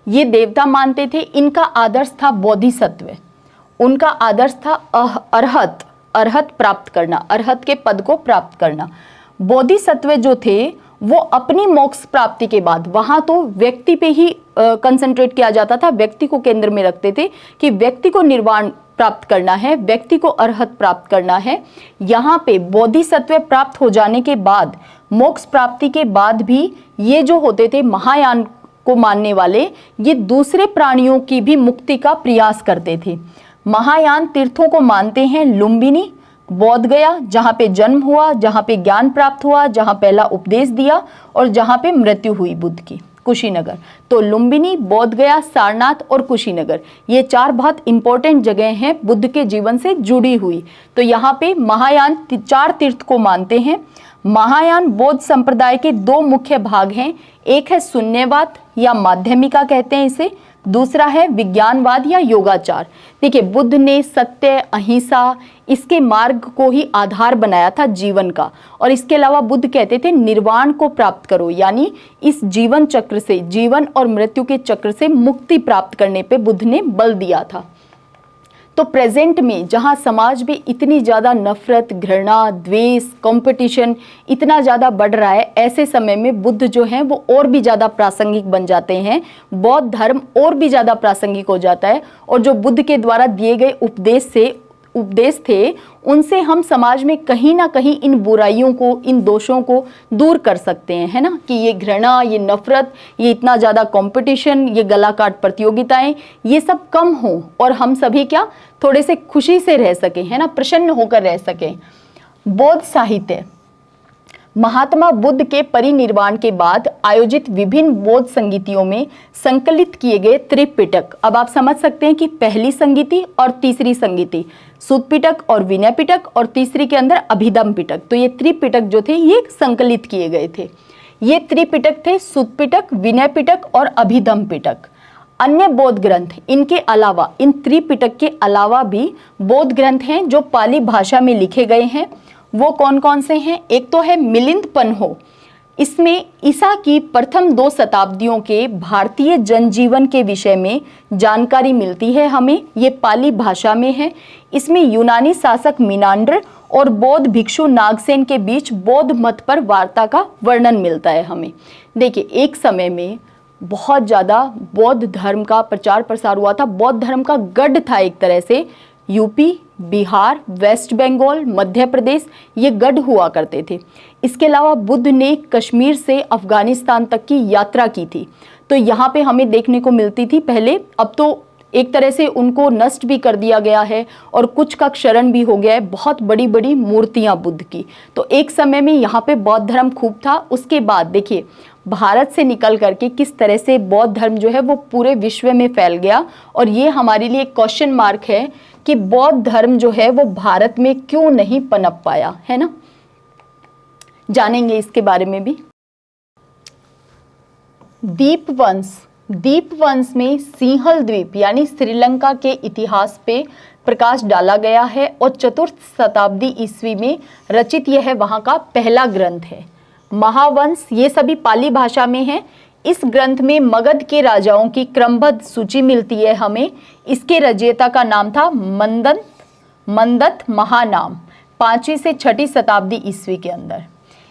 ये देवता मानते थे। इनका आदर्श था बोधिसत्व, उनका आदर्श था अरहत, अरहत प्राप्त करना, अरहत के पद को प्राप्त करना। बोधिसत्व जो थे वो अपनी मोक्ष प्राप्ति के बाद, वहां तो व्यक्ति पे ही कंसंट्रेट किया जाता था, व्यक्ति को केंद्र में रखते थे कि व्यक्ति को निर्वाण प्राप्त करना है, व्यक्ति को अरहत प्राप्त करना है। यहाँ पे बोधिसत्व प्राप्त हो जाने के बाद, मोक्ष प्राप्ति के बाद भी ये जो होते थे महायान को मानने वाले ये दूसरे प्राणियों की भी मुक्ति का प्रयास करते थे। महायान तीर्थों को मानते हैं लुम्बिनी, बोध गया जहाँ पे जन्म हुआ, जहाँ पे ज्ञान प्राप्त हुआ, जहाँ पहला उपदेश दिया और जहाँ पे मृत्यु हुई बुद्ध की, कुशीनगर। तो लुम्बिनी, बोध गया, सारनाथ और कुशीनगर, ये 4 बहुत इंपॉर्टेंट जगह हैं बुद्ध के जीवन से जुड़ी हुई। तो यहाँ पे महायान 4 तीर्थ को मानते हैं। महायान बौद्ध संप्रदाय के 2 मुख्य भाग हैं, एक है शून्यवाद या माध्यमिका कहते हैं इसे, दूसरा है विज्ञानवाद या योगाचार। देखिए, बुद्ध ने सत्य, अहिंसा, इसके मार्ग को ही आधार बनाया था जीवन का। और इसके अलावा बुद्ध कहते थे निर्वाण को प्राप्त करो, यानी इस जीवन चक्र से, जीवन और मृत्यु के चक्र से मुक्ति प्राप्त करने पे बुद्ध ने बल दिया था। तो प्रेजेंट में जहाँ समाज में इतनी ज़्यादा नफरत, घृणा, द्वेष, कंपटीशन इतना ज़्यादा बढ़ रहा है, ऐसे समय में बुद्ध जो हैं वो और भी ज़्यादा प्रासंगिक बन जाते हैं। बौद्ध धर्म और भी ज़्यादा प्रासंगिक हो जाता है और जो बुद्ध के द्वारा दिए गए उपदेश थे, उनसे हम समाज में कहीं ना कहीं इन बुराइयों को, इन दोषों को दूर कर सकते हैं, है ना, कि ये घृणा, ये नफरत, ये इतना ज़्यादा कंपटीशन, ये गला काट प्रतियोगिताएं, ये सब कम हो और हम सभी क्या थोड़े से खुशी से रह सकें, है ना, प्रसन्न होकर रह सकें। बौद्ध साहित्य, महात्मा बुद्ध के परिनिर्वाण के बाद आयोजित विभिन्न बौद्ध संगीतियों में संकलित किए गए त्रिपिटक। अब आप समझ सकते हैं कि पहली संगीति और तीसरी संगीति, सुत्त पिटक और विनय पिटक, और तीसरी के अंदर अभिधम पिटक, तो ये त्रिपिटक जो थे ये संकलित किए गए थे। ये त्रिपिटक थे सुत्त पिटक, विनय पिटक और अभिधम पिटक। अन्य बौद्ध ग्रंथ इनके अलावा, इन त्रिपिटक के अलावा भी बौद्ध ग्रंथ हैं जो पाली भाषा में लिखे गए हैं। वो कौन कौन से हैं? एक तो है मिलिंद पन्हो, इसमें ईसा की प्रथम 2 शताब्दियों के भारतीय जनजीवन के विषय में जानकारी मिलती है हमें, ये पाली भाषा में है। इसमें यूनानी शासक मिनांडर और बौद्ध भिक्षु नागसेन के बीच बौद्ध मत पर वार्ता का वर्णन मिलता है हमें। देखिए, एक समय में बहुत ज़्यादा बौद्ध धर्म का प्रचार प्रसार हुआ था, बौद्ध धर्म का गढ़ था एक तरह से। यूपी, बिहार, वेस्ट बंगाल, मध्य प्रदेश, ये गढ़ हुआ करते थे। इसके अलावा बुद्ध ने कश्मीर से अफगानिस्तान तक की यात्रा की थी, तो यहाँ पे हमें देखने को मिलती थी पहले, अब तो एक तरह से उनको नष्ट भी कर दिया गया है और कुछ का क्षरण भी हो गया है, बहुत बड़ी बड़ी मूर्तियाँ बुद्ध की। तो एक समय में यहाँ पे बौद्ध धर्म खूब था। उसके बाद देखिए, भारत से निकल करके किस तरह से बौद्ध धर्म जो है वो पूरे विश्व में फैल गया, और ये हमारे लिए एक क्वेश्चन मार्क है कि बौद्ध धर्म जो है वो भारत में क्यों नहीं पनप पाया, है ना। जानेंगे इसके बारे में भी। दीपवंश में सिंहल द्वीप यानी श्रीलंका के इतिहास पे प्रकाश डाला गया है और 4th शताब्दी ईस्वी में रचित यह वहाँ का पहला ग्रंथ है। महावंश, ये सभी पाली भाषा में है। इस ग्रंथ में मगध के राजाओं की क्रमबद्ध सूची मिलती है हमें। इसके रचयिता का नाम था मंदत महानाम, 5वीं से 6ठी शताब्दी ईस्वी के अंदर।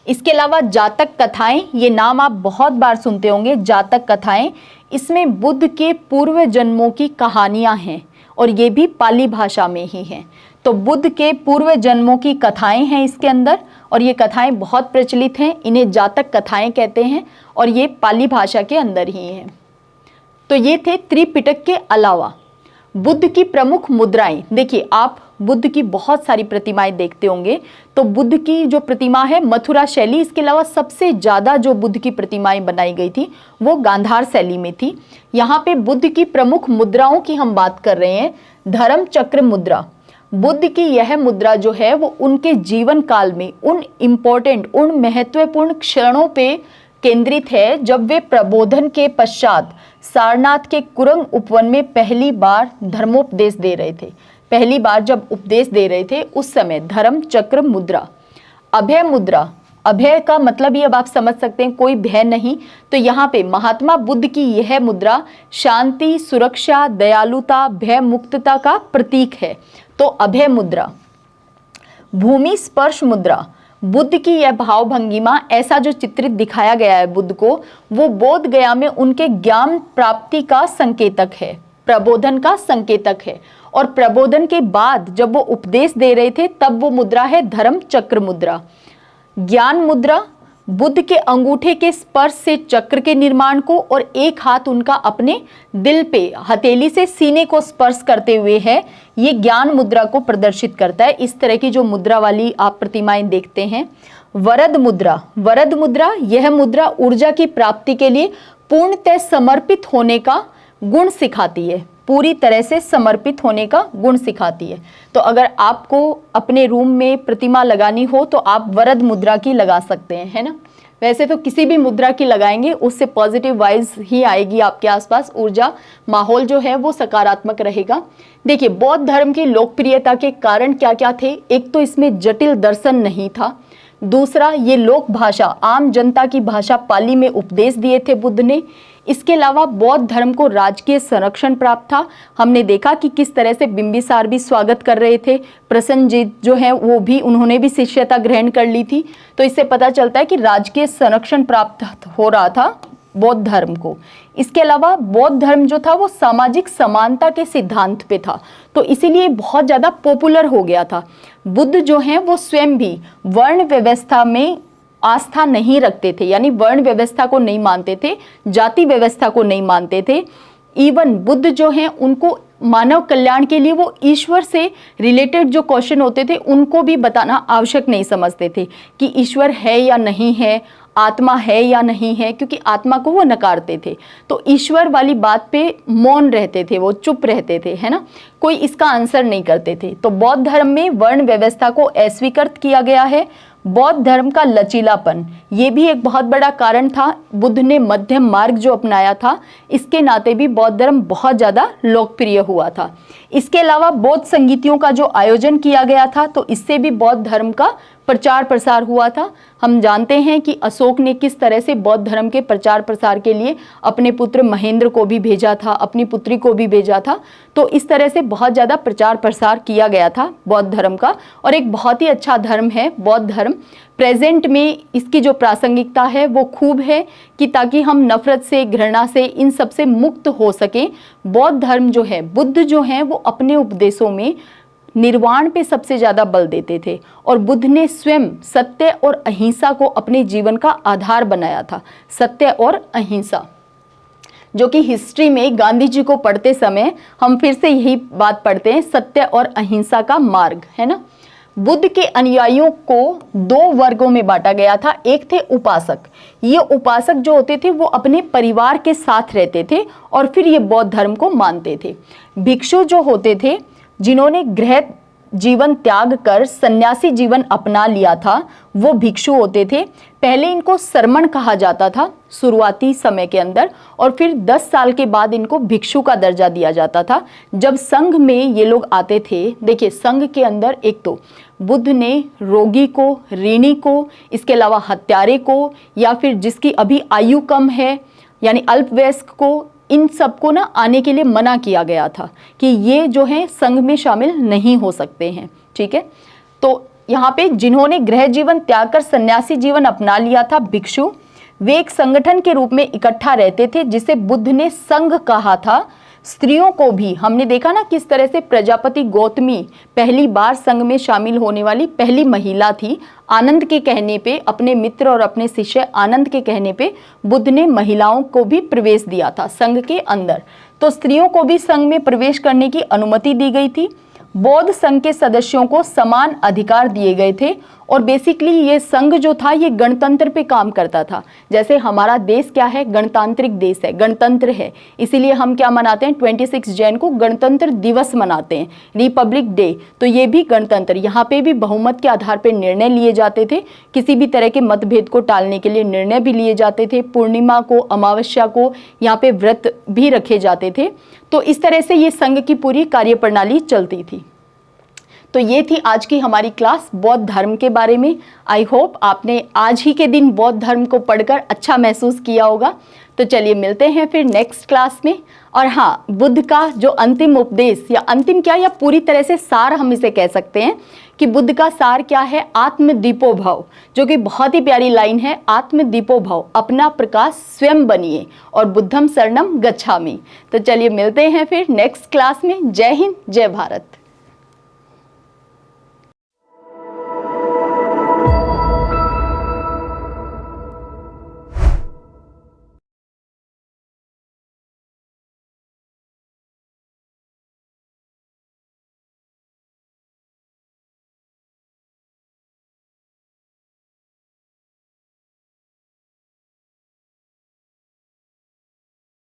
इसके अलावा जातक कथाएं, ये नाम आप बहुत बार सुनते होंगे, जातक कथाएं, इसमें बुद्ध के पूर्व जन्मों की कहानियां हैं और ये भी पाली भाषा में ही हैं। तो बुद्ध के पूर्व जन्मों की कथाएं हैं इसके अंदर, और ये कथाएं बहुत प्रचलित हैं, इन्हें जातक कथाएं कहते हैं और ये पाली भाषा के अंदर ही हैं। तो ये थे त्रिपिटक के अलावा बुद्ध की प्रमुख मुद्राएं। देखिए, आप बुद्ध की बहुत सारी प्रतिमाएं देखते होंगे, तो बुद्ध की जो प्रतिमा है मथुरा शैली, इसके अलावा सबसे ज़्यादा जो बुद्ध की प्रतिमाएं बनाई गई थी वो गांधार शैली में थी। यहाँ पे बुद्ध की प्रमुख मुद्राओं की हम बात कर रहे हैं। धर्म चक्र मुद्रा, बुद्ध की यह मुद्रा जो है वो उनके जीवन काल में उन महत्वपूर्ण क्षणों पे केंद्रित है जब वे प्रबोधन के पश्चात सारनाथ के कुरंग उपवन में पहली बार धर्मोपदेश दे रहे थे। पहली बार जब उपदेश दे रहे थे उस समय धर्म चक्र मुद्रा। अभय मुद्रा, अभय का मतलब ये अब आप समझ सकते हैं, कोई भय नहीं। तो यहाँ पे महात्मा बुद्ध की यह मुद्रा शांति, सुरक्षा, दयालुता, भय मुक्तता का प्रतीक है, तो अभय मुद्रा। भूमि स्पर्श मुद्रा, बुद्ध की यह भाव भंगिमा, ऐसा जो चित्रित दिखाया गया है बुद्ध को, वो बोध गया में उनके ज्ञान प्राप्ति का संकेतक है, प्रबोधन का संकेतक है। और प्रबोधन के बाद जब वो उपदेश दे रहे थे तब वो मुद्रा है धर्म चक्र मुद्रा। ज्ञान मुद्रा, बुद्ध के अंगूठे के स्पर्श से चक्र के निर्माण को और एक हाथ उनका अपने दिल पे हथेली से सीने को स्पर्श करते हुए है, ये ज्ञान मुद्रा को प्रदर्शित करता है। इस तरह की जो मुद्रा वाली आप प्रतिमाएं देखते हैं। वरद मुद्रा, वरद मुद्रा यह मुद्रा ऊर्जा की प्राप्ति के लिए पूर्णतः समर्पित होने का गुण सिखाती है, पूरी तरह से समर्पित होने का गुण सिखाती है। तो अगर आपको अपने रूम में प्रतिमा लगानी हो तो आप वरद मुद्रा की लगा सकते हैं, है ना। वैसे तो किसी भी मुद्रा की लगाएंगे उससे पॉजिटिव वाइज ही आएगी आपके आसपास, ऊर्जा माहौल जो है वो सकारात्मक रहेगा। देखिए, बौद्ध धर्म की लोकप्रियता के कारण क्या क्या थे। एक तो इसमें जटिल दर्शन नहीं था, दूसरा ये लोक भाषा, आम जनता की भाषा पाली में उपदेश दिए थे बुद्ध ने। इसके अलावा बौद्ध धर्म को राजकीय संरक्षण प्राप्त था। हमने देखा कि किस तरह से बिंबिसार भी स्वागत कर रहे थे, प्रसन्नजीत जो है वो भी, उन्होंने भी शिष्यता ग्रहण कर ली थी। तो इससे पता चलता है कि राजकीय संरक्षण प्राप्त हो रहा था बौद्ध धर्म को। इसके अलावा बौद्ध धर्म जो था वो सामाजिक समानता के सिद्धांत पे था, तो इसीलिए बहुत ज़्यादा पॉपुलर हो गया था। बुद्ध जो हैं वो स्वयं भी वर्ण व्यवस्था में आस्था नहीं रखते थे, यानी वर्ण व्यवस्था को नहीं मानते थे, जाति व्यवस्था को नहीं मानते थे। इवन बुद्ध जो हैं उनको मानव कल्याण के लिए वो ईश्वर से रिलेटेड जो क्वेश्चन होते थे उनको भी बताना आवश्यक नहीं समझते थे कि ईश्वर है या नहीं है, आत्मा है या नहीं है, क्योंकि आत्मा को वो नकारते थे। तो ईश्वर वाली बात पे मौन रहते थे, वो चुप रहते थे, है ना, कोई इसका आंसर नहीं करते थे। तो बौद्ध धर्म में वर्ण व्यवस्था को अस्वीकृत किया गया है। बौद्ध धर्म का लचीलापन, ये भी एक बहुत बड़ा कारण था। बुद्ध ने मध्यम मार्ग जो अपनाया था, इसके नाते भी बौद्ध धर्म बहुत ज़्यादा लोकप्रिय हुआ था। इसके अलावा बौद्ध संगीतियों का जो आयोजन किया गया था, तो इससे भी बौद्ध धर्म का प्रचार प्रसार हुआ था। हम जानते हैं कि अशोक ने किस तरह से बौद्ध धर्म के प्रचार प्रसार के लिए अपने पुत्र महेंद्र को भी भेजा था, अपनी पुत्री को भी भेजा था। तो इस तरह से बहुत ज़्यादा प्रचार प्रसार किया गया था बौद्ध धर्म का, और एक बहुत ही अच्छा धर्म है बौद्ध धर्म। प्रेजेंट में इसकी जो प्रासंगिकता है वो खूब है कि ताकि हम नफरत से, घृणा से, इन सब से मुक्त हो सकें। बौद्ध धर्म जो है, बुद्ध जो हैं वो अपने उपदेशों में निर्वाण पे सबसे ज़्यादा बल देते थे, और बुद्ध ने स्वयं सत्य और अहिंसा को अपने जीवन का आधार बनाया था। सत्य और अहिंसा, जो कि हिस्ट्री में गांधी जी को पढ़ते समय हम फिर से यही बात पढ़ते हैं, सत्य और अहिंसा का मार्ग, है ना। बुद्ध के अनुयायियों को दो वर्गों में बांटा गया था। एक थे उपासक। ये उपासक जो होते थे वो अपने परिवार के साथ रहते थे और फिर ये बौद्ध धर्म को मानते थे। भिक्षु जो होते थे, जिन्होंने गृह जीवन त्याग कर सन्यासी जीवन अपना लिया था, वो भिक्षु होते थे। पहले इनको सरमण कहा जाता था शुरुआती समय के अंदर, और फिर 10 साल के बाद इनको भिक्षु का दर्जा दिया जाता था। जब संघ में ये लोग आते थे, देखिए संघ के अंदर एक तो बुद्ध ने रोगी को, ऋणी को, इसके अलावा हत्यारे को, या फिर जिसकी अभी आयु कम है यानी अल्पवयस्क को, इन सबको ना आने के लिए मना किया गया था कि ये जो है संघ में शामिल नहीं हो सकते हैं, ठीक है। तो यहाँ पे जिन्होंने गृह जीवन त्याग कर सन्यासी जीवन अपना लिया था, भिक्षु, वे एक संगठन के रूप में इकट्ठा रहते थे जिसे बुद्ध ने संघ कहा था। स्त्रियों को भी हमने देखा ना किस तरह से प्रजापति गौतमी पहली बार संघ में शामिल होने वाली पहली महिला थी। आनंद के कहने पे, अपने मित्र और अपने शिष्य आनंद के कहने पे बुद्ध ने महिलाओं को भी प्रवेश दिया था संघ के अंदर। तो स्त्रियों को भी संघ में प्रवेश करने की अनुमति दी गई थी। बौद्ध संघ के सदस्यों को समान अधिकार दिए गए थे, और बेसिकली ये संघ जो था ये गणतंत्र पे काम करता था। जैसे हमारा देश क्या है, गणतांत्रिक देश है, गणतंत्र है, इसीलिए हम क्या मनाते हैं, 26 जैन को गणतंत्र दिवस मनाते हैं, रिपब्लिक डे। तो ये भी गणतंत्र, यहाँ पे भी बहुमत के आधार पर निर्णय लिए जाते थे। किसी भी तरह के मतभेद को टालने के लिए निर्णय भी लिए जाते थे। पूर्णिमा को, अमावस्या को यहाँ पे व्रत भी रखे जाते थे। तो इस तरह से ये संघ की पूरी कार्यप्रणाली चलती थी। तो ये थी आज की हमारी क्लास बौद्ध धर्म के बारे में। आई होप आपने आज ही के दिन बौद्ध धर्म को पढ़कर अच्छा महसूस किया होगा। तो चलिए मिलते हैं फिर नेक्स्ट क्लास में। और हाँ, बुद्ध का जो अंतिम उपदेश, या अंतिम क्या, या पूरी तरह से सार हम इसे कह सकते हैं कि बुद्ध का सार क्या है, आत्मदीपो भव, जो कि बहुत ही प्यारी लाइन है, आत्मदीपो भव, अपना प्रकाश स्वयं बनिए, और बुद्धम शरणम गच्छामि। तो चलिए मिलते हैं फिर नेक्स्ट क्लास में। जय हिंद, जय भारत।